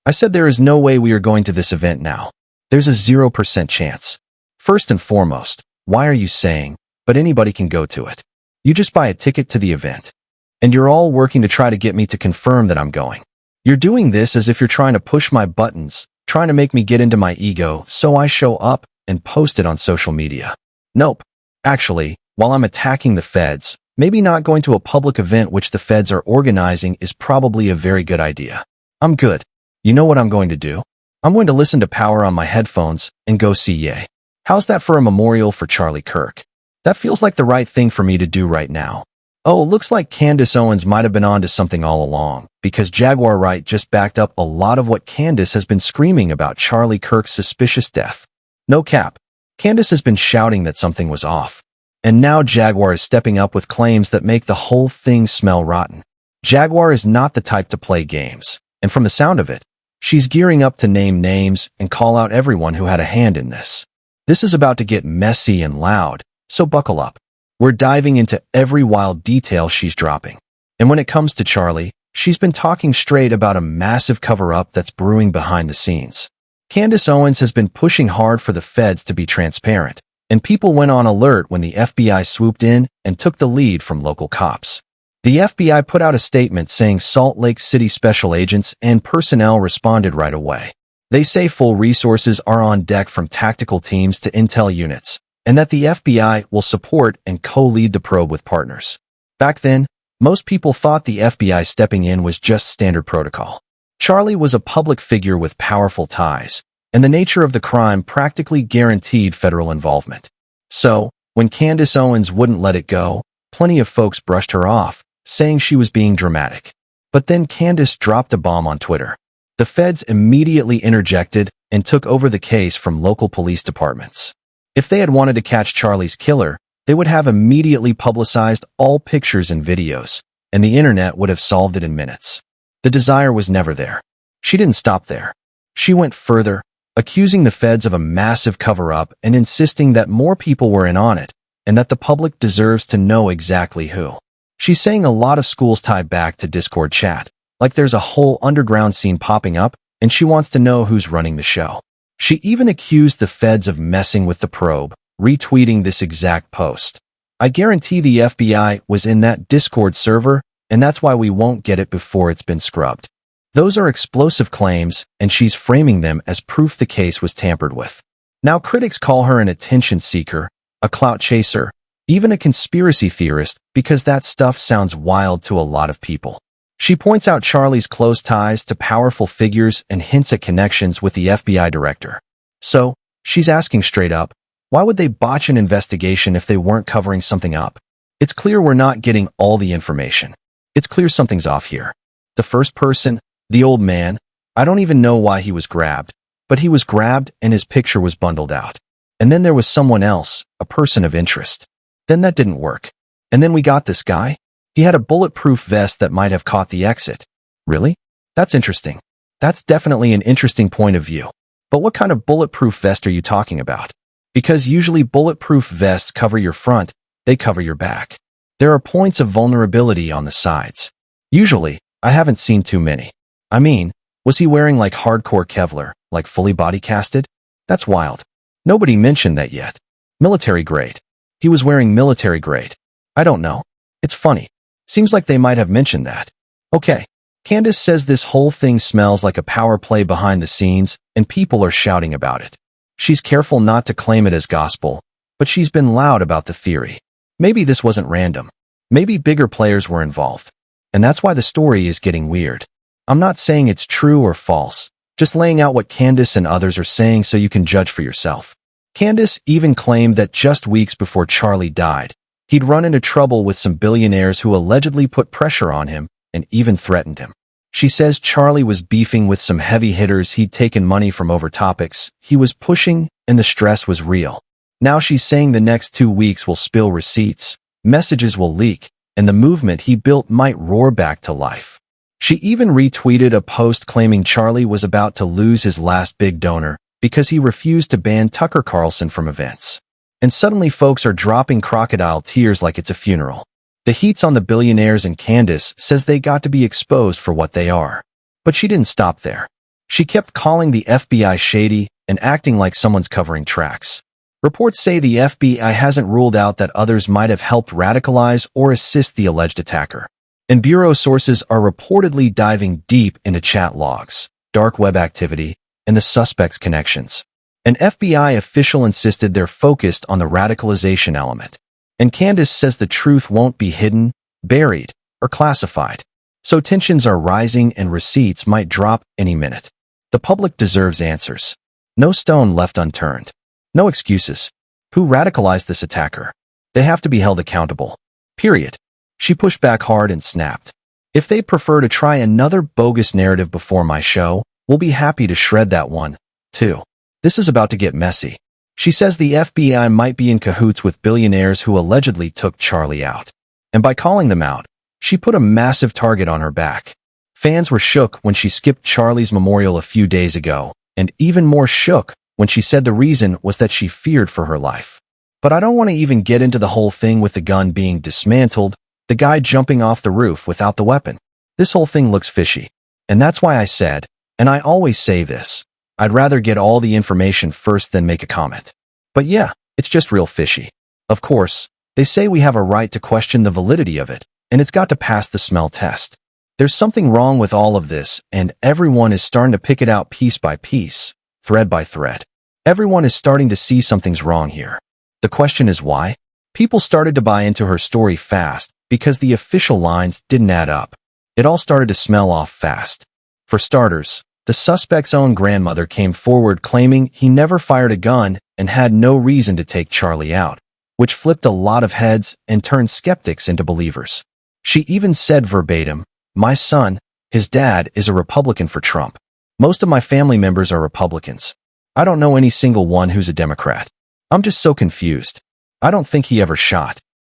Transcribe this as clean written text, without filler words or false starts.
I said there is no way we are going to this event now. There's a 0% chance. First and foremost, why are you saying, but anybody can go to it? You just buy a ticket to the event. And you're all working to try to get me to confirm that I'm going. You're doing this as if you're trying to push my buttons, trying to make me get into my ego so I show up and post it on social media. Nope. Actually, while I'm attacking the feds, maybe not going to a public event which the feds are organizing is probably a very good idea. I'm good. You know what I'm going to do? I'm going to listen to Power on my headphones and go see Ye. How's that for a memorial for Charlie Kirk? That feels like the right thing for me to do right now. Oh, looks like Candace Owens might have been onto something all along, because Jaguar Wright just backed up a lot of what Candace has been screaming about Charlie Kirk's suspicious death. No cap. Candace has been shouting that something was off. And now Jaguar is stepping up with claims that make the whole thing smell rotten. Jaguar is not the type to play games, and from the sound of it, she's gearing up to name names and call out everyone who had a hand in this. This is about to get messy and loud, so buckle up. We're diving into every wild detail she's dropping. And when it comes to Charlie, she's been talking straight about a massive cover-up that's brewing behind the scenes. Candace Owens has been pushing hard for the feds to be transparent, and people went on alert when the FBI swooped in and took the lead from local cops. The FBI put out a statement saying Salt Lake City special agents and personnel responded right away. They say full resources are on deck from tactical teams to intel units, and that the FBI will support and co-lead the probe with partners. Back then, most people thought the FBI stepping in was just standard protocol. Charlie was a public figure with powerful ties, and the nature of the crime practically guaranteed federal involvement. So, when Candace Owens wouldn't let it go, plenty of folks brushed her off, saying she was being dramatic. But then Candace dropped a bomb on Twitter. The feds immediately interjected and took over the case from local police departments. If they had wanted to catch Charlie's killer, they would have immediately publicized all pictures and videos, and the internet would have solved it in minutes. The desire was never there. She didn't stop there. She went further, accusing the feds of a massive cover-up and insisting that more people were in on it, and that the public deserves to know exactly who. She's saying a lot of schools tie back to Discord chat, like there's a whole underground scene popping up, and she wants to know who's running the show. She even accused the feds of messing with the probe, retweeting this exact post. I guarantee the FBI was in that Discord server, and that's why we won't get it before it's been scrubbed. Those are explosive claims, and she's framing them as proof the case was tampered with. Now critics call her an attention seeker, a clout chaser, even a conspiracy theorist, because that stuff sounds wild to a lot of people. She points out Charlie's close ties to powerful figures and hints at connections with the FBI director. So, she's asking straight up, why would they botch an investigation if they weren't covering something up? It's clear we're not getting all the information. It's clear something's off here. The first person, the old man, I don't even know why he was grabbed, but he was grabbed and his picture was bundled out. And then there was someone else, a person of interest. Then that didn't work. And then we got this guy. He had a bulletproof vest that might have caught the exit. Really? That's interesting. That's definitely an interesting point of view. But what kind of bulletproof vest are you talking about? Because usually bulletproof vests cover your front, they cover your back. There are points of vulnerability on the sides. Usually, I haven't seen too many. I mean, was he wearing like hardcore Kevlar, like fully body casted? That's wild. Nobody mentioned that yet. Military grade. He was wearing military grade. I don't know. It's funny. Seems like they might have mentioned that. Okay. Candace says this whole thing smells like a power play behind the scenes, and people are shouting about it. She's careful not to claim it as gospel, but she's been loud about the theory. Maybe this wasn't random. Maybe bigger players were involved. And that's why the story is getting weird. I'm not saying it's true or false, just laying out what Candace and others are saying so you can judge for yourself. Candace even claimed that just weeks before Charlie died, he'd run into trouble with some billionaires who allegedly put pressure on him and even threatened him. She says Charlie was beefing with some heavy hitters he'd taken money from over topics he was pushing, and the stress was real. Now she's saying the next 2 weeks will spill receipts, messages will leak, and the movement he built might roar back to life. She even retweeted a post claiming Charlie was about to lose his last big donor because he refused to ban Tucker Carlson from events. And suddenly folks are dropping crocodile tears like it's a funeral. The heat's on the billionaires, and Candace says they got to be exposed for what they are. But she didn't stop there. She kept calling the FBI shady and acting like someone's covering tracks. Reports say the FBI hasn't ruled out that others might have helped radicalize or assist the alleged attacker. And Bureau sources are reportedly diving deep into chat logs, dark web activity, and the suspect's connections. An FBI official insisted they're focused on the radicalization element. And Candace says the truth won't be hidden, buried, or classified. So tensions are rising and receipts might drop any minute. The public deserves answers. No stone left unturned. No excuses. Who radicalized this attacker? They have to be held accountable. Period. She pushed back hard and snapped. If they prefer to try another bogus narrative before my show, we'll be happy to shred that one, too. This is about to get messy. She says the FBI might be in cahoots with billionaires who allegedly took Charlie out. And by calling them out, she put a massive target on her back. Fans were shook when she skipped Charlie's memorial a few days ago, and even more shook when she said the reason was that she feared for her life. But I don't want to even get into the whole thing with the gun being dismantled, the guy jumping off the roof without the weapon. This whole thing looks fishy. And that's why I said, and I always say this, I'd rather get all the information first than make a comment. But yeah, it's just real fishy. Of course, they say we have a right to question the validity of it, and it's got to pass the smell test. There's something wrong with all of this, and everyone is starting to pick it out piece by piece, thread by thread. Everyone is starting to see something's wrong here. The question is why? People started to buy into her story fast because the official lines didn't add up. It all started to smell off fast. For starters, the suspect's own grandmother came forward claiming he never fired a gun and had no reason to take Charlie out, which flipped a lot of heads and turned skeptics into believers. She even said verbatim, "My son, his dad, is a Republican for Trump. Most of my family members are Republicans. I don't know any single one who's a Democrat. I'm just so confused. I don't think he ever shot."